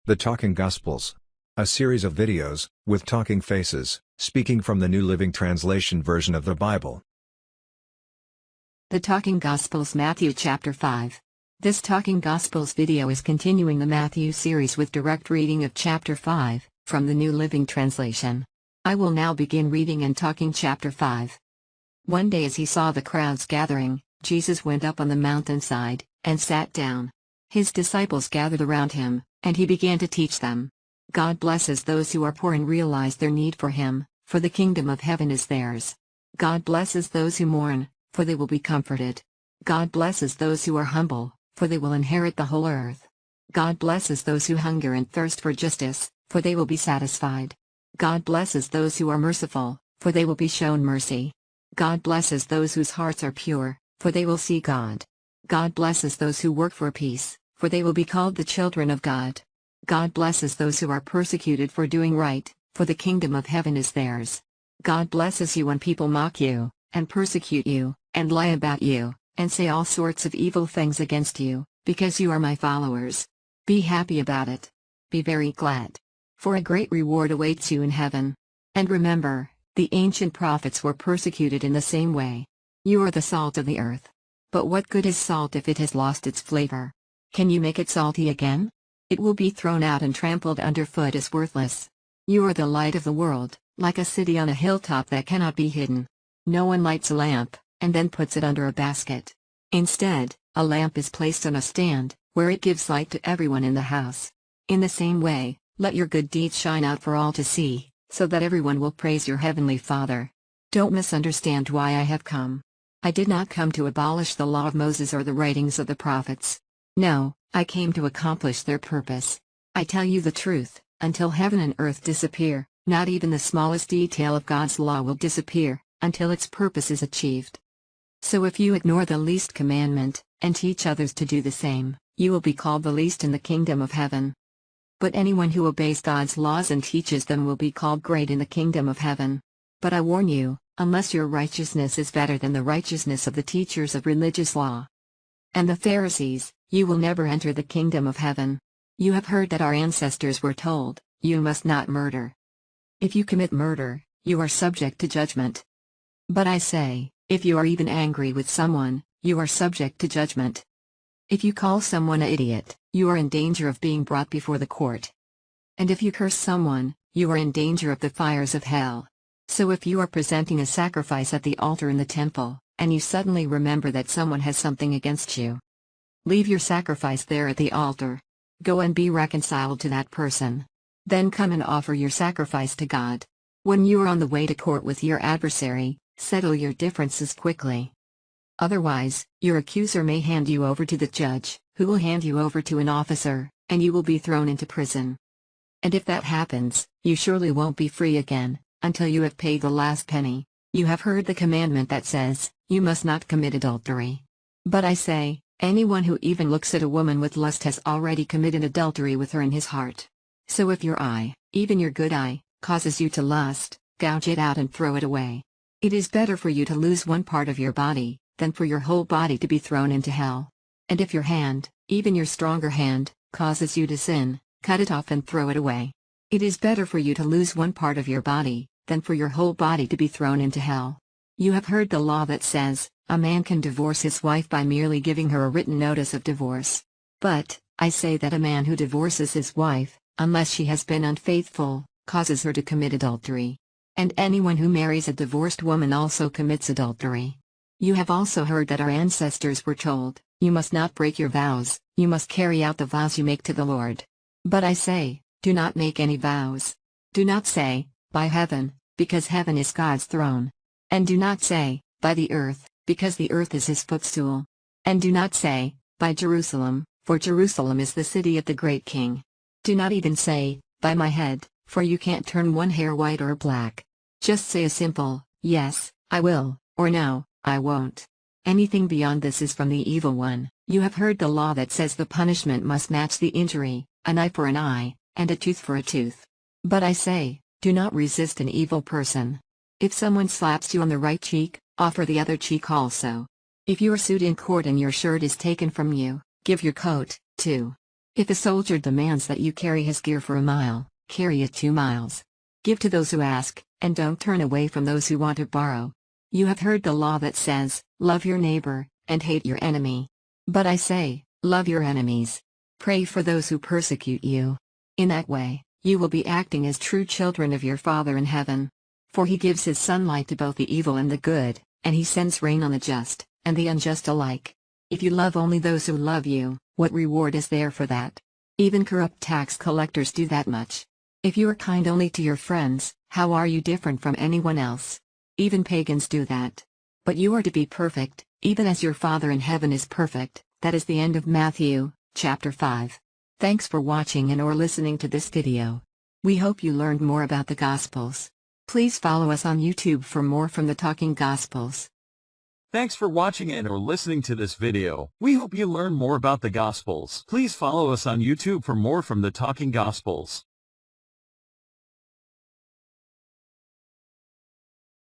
The Talking Gospels. A series of videos, with talking faces, speaking from the New Living Translation version of the Bible. The Talking Gospels, Matthew chapter 5. This Talking Gospels video is continuing the Matthew series with direct reading of chapter 5, from the New Living Translation. I will now begin reading and talking chapter 5. One day as he saw the crowds gathering, Jesus went up on the mountainside, and sat down. His disciples gathered around him, and he began to teach them. God blesses those who are poor and realize their need for him, for the kingdom of heaven is theirs. God blesses those who mourn, for they will be comforted. God blesses those who are humble, for they will inherit the whole earth. God blesses those who hunger and thirst for justice, for they will be satisfied. God blesses those who are merciful, for they will be shown mercy. God blesses those whose hearts are pure, for they will see God. God blesses those who work for peace, for they will be called the children of God. God blesses those who are persecuted for doing right, for the kingdom of heaven is theirs. God blesses you when people mock you, and persecute you, and lie about you, and say all sorts of evil things against you, because you are my followers. Be happy about it. Be very glad. For a great reward awaits you in heaven. And remember, the ancient prophets were persecuted in the same way. You are the salt of the earth. But what good is salt if it has lost its flavor? Can you make it salty again? It will be thrown out and trampled underfoot as worthless. You are the light of the world, like a city on a hilltop that cannot be hidden. No one lights a lamp, and then puts it under a basket. Instead, a lamp is placed on a stand, where it gives light to everyone in the house. In the same way, let your good deeds shine out for all to see, so that everyone will praise your heavenly Father. Don't misunderstand why I have come. I did not come to abolish the law of Moses or the writings of the prophets. No, I came to accomplish their purpose. I tell you the truth, until heaven and earth disappear, not even the smallest detail of God's law will disappear, until its purpose is achieved. So if you ignore the least commandment, and teach others to do the same, you will be called the least in the kingdom of heaven. But anyone who obeys God's laws and teaches them will be called great in the kingdom of heaven. But I warn you, unless your righteousness is better than the righteousness of the teachers of religious law and the Pharisees, you will never enter the kingdom of heaven. You have heard that our ancestors were told, "You must not murder." If you commit murder, you are subject to judgment. But I say, if you are even angry with someone, you are subject to judgment. If you call someone an idiot, you are in danger of being brought before the court. And if you curse someone, you are in danger of the fires of hell. So if you are presenting a sacrifice at the altar in the temple, and you suddenly remember that someone has something against you, leave your sacrifice there at the altar. Go and be reconciled to that person. Then come and offer your sacrifice to God. When you are on the way to court with your adversary, settle your differences quickly. Otherwise, your accuser may hand you over to the judge, who will hand you over to an officer, and you will be thrown into prison. And if that happens, you surely won't be free again, until you have paid the last penny. You have heard the commandment that says, "You must not commit adultery." But I say, anyone who even looks at a woman with lust has already committed adultery with her in his heart. So if your eye, even your good eye, causes you to lust, gouge it out and throw it away. It is better for you to lose one part of your body, than for your whole body to be thrown into hell. And if your hand, even your stronger hand, causes you to sin, cut it off and throw it away. It is better for you to lose one part of your body, than for your whole body to be thrown into hell. You have heard the law that says, a man can divorce his wife by merely giving her a written notice of divorce. But, I say that a man who divorces his wife, unless she has been unfaithful, causes her to commit adultery. And anyone who marries a divorced woman also commits adultery. You have also heard that our ancestors were told, "You must not break your vows, you must carry out the vows you make to the Lord." But I say, do not make any vows. Do not say, "By heaven," because heaven is God's throne. And do not say, "By the earth," because the earth is his footstool. And do not say, "By Jerusalem," for Jerusalem is the city of the great king. Do not even say, "By my head," for you can't turn one hair white or black. Just say a simple, "Yes, I will," or "No, I won't." Anything beyond this is from the evil one. You have heard the law that says the punishment must match the injury, an eye for an eye, and a tooth for a tooth. But I say, do not resist an evil person. If someone slaps you on the right cheek, offer the other cheek also. If you are sued in court and your shirt is taken from you, give your coat, too. If a soldier demands that you carry his gear for a mile, carry it 2 miles. Give to those who ask, and don't turn away from those who want to borrow. You have heard the law that says, love your neighbor, and hate your enemy. But I say, love your enemies. Pray for those who persecute you. In that way, you will be acting as true children of your Father in heaven. For he gives his sunlight to both the evil and the good, and he sends rain on the just, and the unjust alike. If you love only those who love you, what reward is there for that? Even corrupt tax collectors do that much. If you are kind only to your friends, how are you different from anyone else? Even pagans do that. But you are to be perfect, even as your Father in heaven is perfect. That is the end of Matthew, chapter 5. Thanks for watching and/or listening to this video. We hope you learned more about the Gospels. Please follow us on YouTube for more from the Talking Gospels. Thanks for watching and/or listening to this video. We hope you learn more about the Gospels. Please follow us on YouTube for more from the Talking Gospels.